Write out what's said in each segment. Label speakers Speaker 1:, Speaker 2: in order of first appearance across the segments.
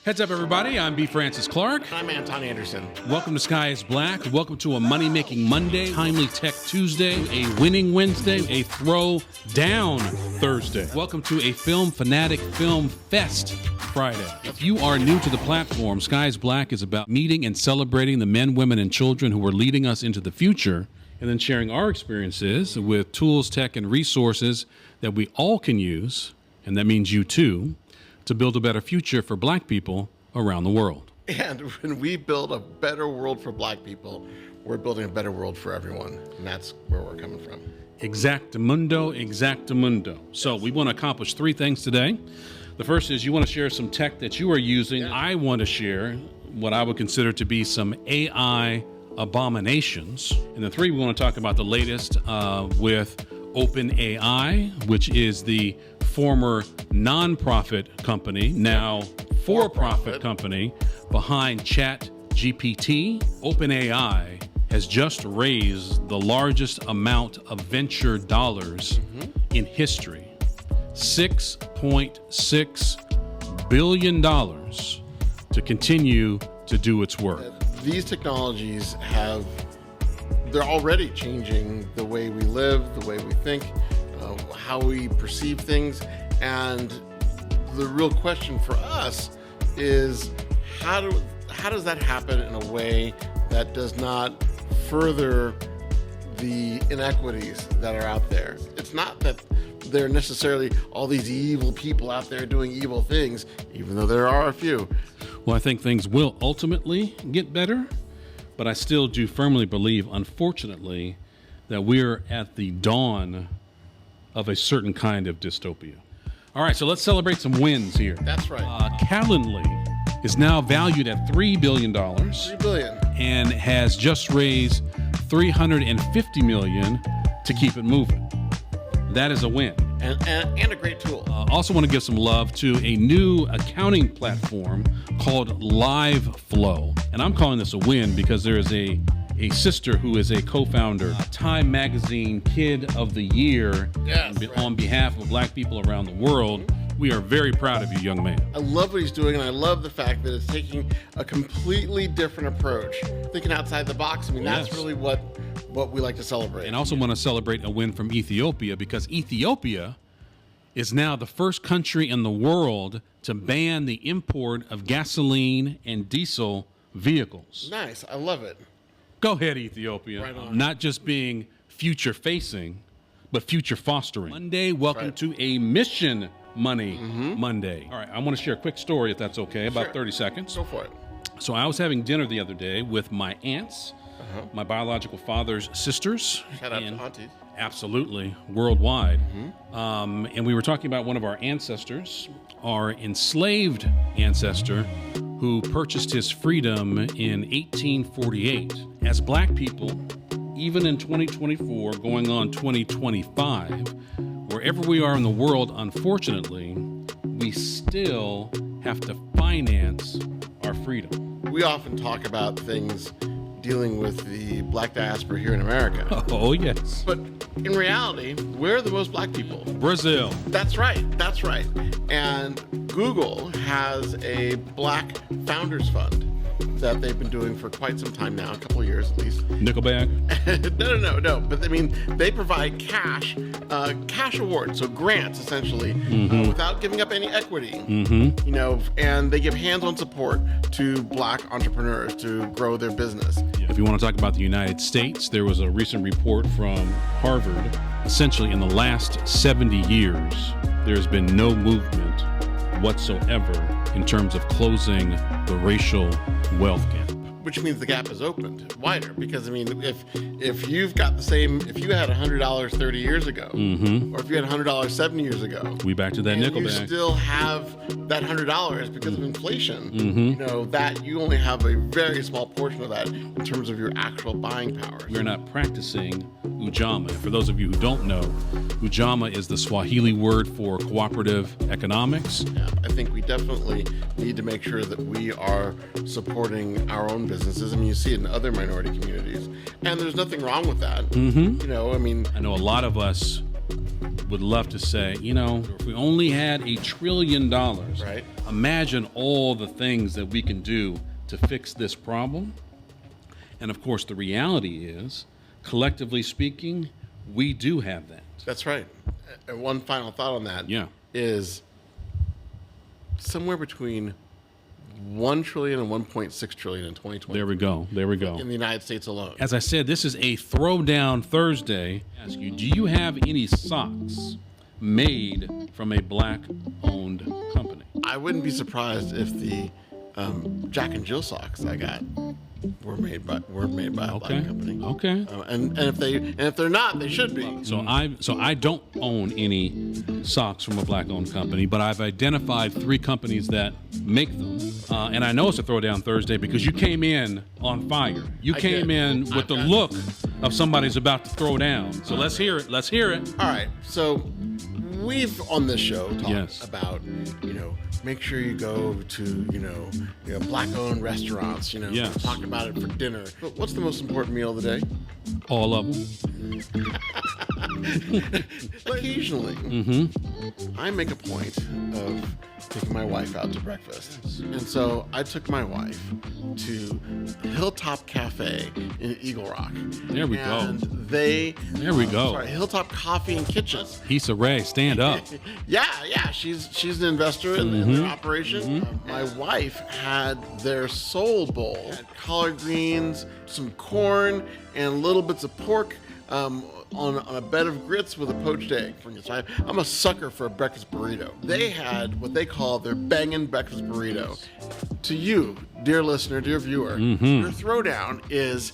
Speaker 1: Heads up, everybody. I'm B. Francis Clark.
Speaker 2: I'm Anton Anderson.
Speaker 1: Welcome to Sky is Black. Welcome to a money-making Monday, Timely Tech Tuesday, a winning Wednesday, a throw down Thursday. Welcome to a Film Fanatic Film Fest Friday. If you are new to the platform, Sky is Black is about meeting and celebrating the men, women, and children who are leading us into the future, and then sharing our experiences with tools, tech, and resources that we all can use, and that means you too, to build a better future for Black people around the world.
Speaker 2: And when we build a better world for Black people, we're building a better world for everyone. And that's where we're coming from.
Speaker 1: Exactamundo, exactamundo. So we want to accomplish three things today. The first is you want to share some tech that you are using. Yeah. I want to share what I would consider to be some AI abominations. And then three, we want to talk about the latest with OpenAI, which is the former nonprofit company, now for-profit company behind ChatGPT. OpenAI has just raised the largest amount of venture dollars in history, $6.6 billion to continue to do its work.
Speaker 2: These technologies they're already changing the way we live, the way we think, how we perceive things. And the real question for us is how does that happen in a way that does not further the inequities that are out there? It's not that there are necessarily all these evil people out there doing evil things, even though there are a few.
Speaker 1: Well, I think things will ultimately get better, but I still do firmly believe, unfortunately, that we're at the dawn of a certain kind of dystopia. All right, so let's celebrate some wins here.
Speaker 2: That's right.
Speaker 1: Calendly is now valued at $3 billion.
Speaker 2: $3 billion.
Speaker 1: And has just raised $350 million to keep it moving. That is a win.
Speaker 2: And a great tool.
Speaker 1: Also want to give some love to a new accounting platform called LiveFlow. And I'm calling this a win because there is a sister who is a co-founder, Time Magazine Kid of the Year.
Speaker 2: Yes,
Speaker 1: on behalf of Black people around the world. We are very proud of you, young man.
Speaker 2: I love what he's doing, and I love the fact that it's taking a completely different approach, thinking outside the box. I mean, that's really what we like to celebrate.
Speaker 1: And I also want to celebrate a win from Ethiopia, because Ethiopia is now the first country in the world to ban the import of gasoline and diesel vehicles.
Speaker 2: Nice. I love it.
Speaker 1: Go ahead, Ethiopia.
Speaker 2: Right on.
Speaker 1: Not just being future-facing, but future-fostering. Monday, welcome to a Mission Money Monday. All right, I want to share a quick story, if that's okay, about 30 seconds.
Speaker 2: Go for it.
Speaker 1: So I was having dinner the other day with my aunts, my biological father's sisters.
Speaker 2: Shout out to aunties.
Speaker 1: Absolutely, worldwide. And we were talking about one of our ancestors, our enslaved ancestor, who purchased his freedom in 1848. As Black people, even in 2024, going on 2025, wherever we are in the world, unfortunately, we still have to finance our freedom.
Speaker 2: We often talk about things dealing with the Black diaspora here in America.
Speaker 1: Oh, yes.
Speaker 2: But in reality, we're the most Black people.
Speaker 1: Brazil.
Speaker 2: That's right. That's right. And Google has a Black Founders Fund that they've been doing for quite some time now, a couple of years at least.
Speaker 1: Nickelback?
Speaker 2: No. But I mean, they provide cash awards, so grants essentially, without giving up any equity. You know, and they give hands-on support to Black entrepreneurs to grow their business.
Speaker 1: If you want to talk about the United States, there was a recent report from Harvard. Essentially, in the last 70 years, there's been no movement whatsoever in terms of closing the racial wealth gap.
Speaker 2: Which means the gap is opened wider, because I mean, if you've got if you had $100 30 years ago, or if you had $100 7 years ago,
Speaker 1: we back to that
Speaker 2: and
Speaker 1: Nickelback.
Speaker 2: You still have that $100 because of inflation. You know that you only have a very small portion of that in terms of your actual buying power.
Speaker 1: We're not practicing Ujamaa. For those of you who don't know, Ujamaa is the Swahili word for cooperative economics.
Speaker 2: Yeah, I think we definitely need to make sure that we are supporting our own businesses. I mean, you see it in other minority communities, and there's nothing wrong with that. You know, I mean,
Speaker 1: I know a lot of us would love to say, if we only had $1 trillion,
Speaker 2: Right.
Speaker 1: imagine all the things that we can do to fix this problem. And of course, the reality is, collectively speaking, we do have that.
Speaker 2: That's right. And one final thought on that is somewhere between 1 trillion and 1.6 trillion in 2020.
Speaker 1: There we go.
Speaker 2: In the United States alone.
Speaker 1: As I said, this is a Throwdown Thursday. I ask you, do you have any socks made from a Black-owned company?
Speaker 2: I wouldn't be surprised if the Jack and Jill socks I got were made by a Black company.
Speaker 1: Okay.
Speaker 2: And if they're not, they should be.
Speaker 1: So I don't own any socks from a Black-owned company, but I've identified 3 companies that make them. And I know it's a Throwdown Thursday because you came in on fire. You came in with the look of somebody's about to throw down. So let's hear it.
Speaker 2: All right. So we've on this show talked about, make sure you go to, Black-owned restaurants, talk about it for dinner. But what's the most important meal of the day?
Speaker 1: All of them.
Speaker 2: Occasionally, I make a point of taking my wife out to breakfast. And so I took my wife to Hilltop Cafe in Eagle Rock.
Speaker 1: There we go.
Speaker 2: There we go. Sorry, Hilltop Coffee and Kitchen.
Speaker 1: Issa Rae, stand up.
Speaker 2: Yeah. She's an investor in their operation. My wife had their soul bowl, had collard greens, some corn, and little bits of pork on a bed of grits with a poached egg. So I'm a sucker for a breakfast burrito. They had what they call their bangin' breakfast burrito. To you, dear listener, dear viewer, your throwdown is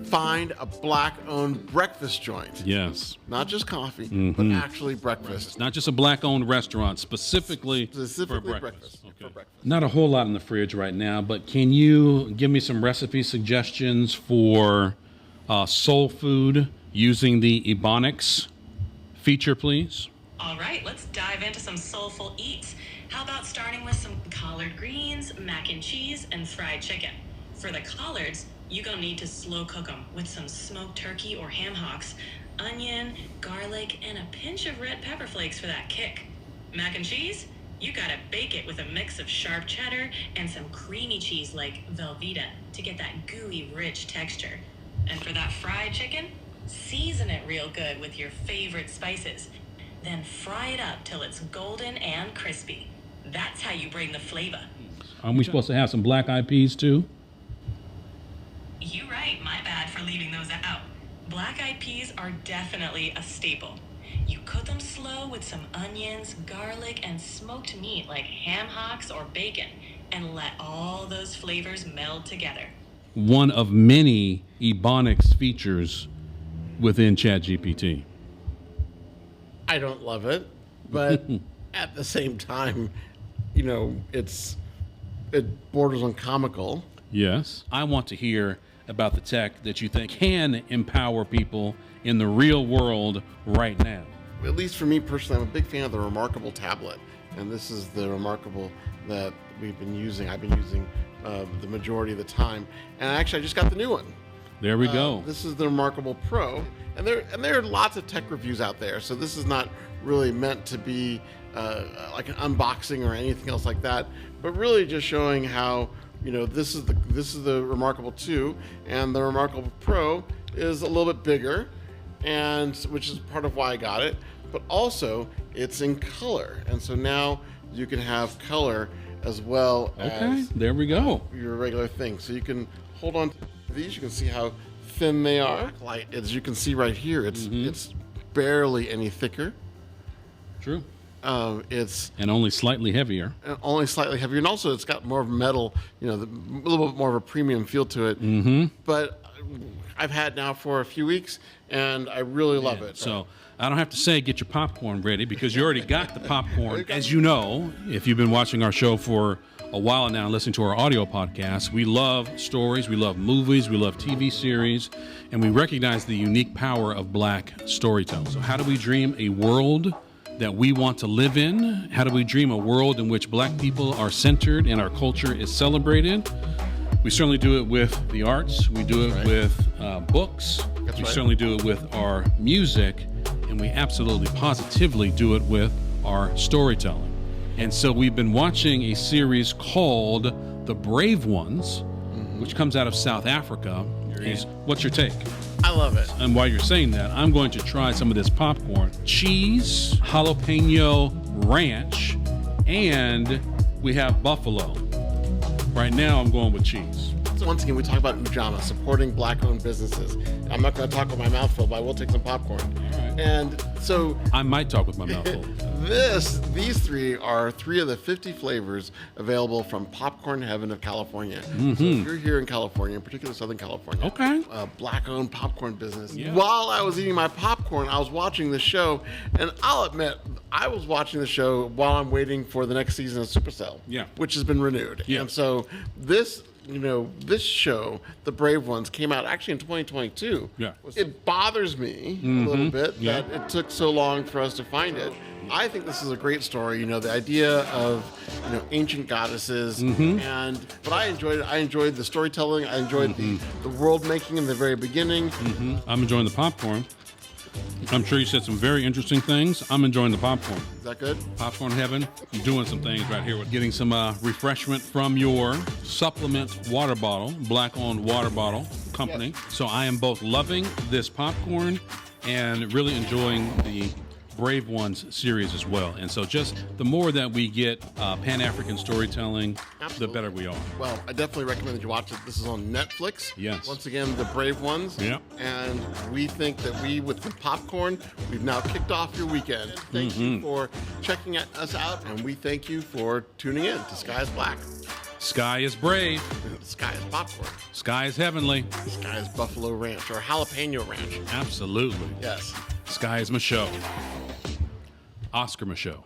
Speaker 2: find a Black-owned breakfast joint.
Speaker 1: Yes.
Speaker 2: Not just coffee, but actually breakfast.
Speaker 1: It's not just a Black-owned restaurant, specifically for breakfast.
Speaker 2: For breakfast.
Speaker 1: Not a whole lot in the fridge right now, but can you give me some recipe suggestions for soul food using the Ebonics feature, please?
Speaker 3: All right, let's dive into some soulful eats. How about starting with some collard greens, mac and cheese, and fried chicken? For the collards, you're gonna need to slow cook them with some smoked turkey or ham hocks, onion, garlic, and a pinch of red pepper flakes for that kick. Mac and cheese, you gotta bake it with a mix of sharp cheddar and some creamy cheese like Velveeta to get that gooey, rich texture. And for that fried chicken, season it real good with your favorite spices. Then fry it up till it's golden and crispy. That's how you bring the flavor.
Speaker 1: Aren't we supposed to have some black eyed peas too?
Speaker 3: You right, my bad for leaving those out. Black-eyed peas are definitely a staple. You cook them slow with some onions, garlic, and smoked meat like ham hocks or bacon, and let all those flavors meld together.
Speaker 1: One of many Ebonics features within ChatGPT.
Speaker 2: I don't love it, but at the same time, it borders on comical.
Speaker 1: Yes. I want to hear about the tech that you think can empower people in the real world right now.
Speaker 2: At least for me personally, I'm a big fan of the Remarkable tablet, and this is the Remarkable that we've been using. I've been using the majority of the time, and actually I just got the new one.
Speaker 1: There we go.
Speaker 2: This is the Remarkable Pro, and there are lots of tech reviews out there, so this is not really meant to be like an unboxing or anything else like that, but really just showing how this is the Remarkable 2, and the Remarkable Pro is a little bit bigger, and which is part of why I got it, but also it's in color, and so now you can have color as well as
Speaker 1: there we go.
Speaker 2: Your regular thing. So you can hold on to these. You can see how thin they are. Like, as you can see right here, it's barely any thicker.
Speaker 1: True.
Speaker 2: It's
Speaker 1: only slightly heavier.
Speaker 2: And also it's got more of metal, a little bit more of a premium feel to it. But I've had now for a few weeks, and I really love it.
Speaker 1: So I don't have to say get your popcorn ready because you already got the popcorn. As you know, if you've been watching our show for a while now and listening to our audio podcast, we love stories, we love movies, we love TV series, and we recognize the unique power of Black storytelling. So how do we dream a world that we want to live in? How do we dream a world in which Black people are centered and our culture is celebrated? We certainly do it with the arts. We do it with books. We certainly do it with our music. and we absolutely positively do it with our storytelling. And so we've been watching a series called The Brave Ones, which comes out of South Africa. What's your take?
Speaker 2: I love it.
Speaker 1: And while you're saying that, I'm going to try some of this popcorn. Cheese, jalapeno ranch, and we have buffalo. Right now, I'm going with cheese.
Speaker 2: So once again, we talk about Ujamaa, supporting Black-owned businesses. I'm not going to talk with my mouth full, but I will take some popcorn.
Speaker 1: All right.
Speaker 2: And so
Speaker 1: I might talk with my mouth full.
Speaker 2: these three are 3 of the 50 flavors available from Popcorn Heaven of California. So if you're here in California, in particular Southern California,
Speaker 1: Okay.
Speaker 2: a Black-owned popcorn business.
Speaker 1: Yeah.
Speaker 2: While I was eating my popcorn, I was watching the show, and I'll admit, I was watching the show while I'm waiting for the next season of Supercell,
Speaker 1: Yeah.
Speaker 2: which has been renewed.
Speaker 1: Yeah.
Speaker 2: And so this show, The Brave Ones, came out actually in 2022.
Speaker 1: Yeah.
Speaker 2: It bothers me a little bit
Speaker 1: Yeah.
Speaker 2: that it took so long for us to find it. I think this is a great story. The idea of ancient goddesses, but I enjoyed it. I enjoyed the storytelling. I enjoyed the world making in the very beginning.
Speaker 1: I'm enjoying the popcorn. I'm sure you said some very interesting things. I'm enjoying the popcorn.
Speaker 2: Is that good?
Speaker 1: Popcorn Heaven, you're doing some things right here with getting some refreshment from your supplement water bottle, Black-owned water bottle company.
Speaker 2: Yes.
Speaker 1: So I am both loving this popcorn and really enjoying the Brave Ones series as well. And so just the more that we get Pan-African storytelling,
Speaker 2: Absolutely.
Speaker 1: the better we are.
Speaker 2: Well, I definitely recommend that you watch it. This is on Netflix.
Speaker 1: Yes.
Speaker 2: Once again, The Brave Ones.
Speaker 1: Yep.
Speaker 2: And we think that with the popcorn, we've now kicked off your weekend. Thank you for checking us out, and we thank you for tuning in to Sky is Black.
Speaker 1: Sky is brave.
Speaker 2: Sky is popcorn.
Speaker 1: Sky is heavenly.
Speaker 2: Sky is Buffalo Ranch or Jalapeno Ranch.
Speaker 1: Absolutely.
Speaker 2: Yes.
Speaker 1: Sky is Michaud. Oscar Michaud.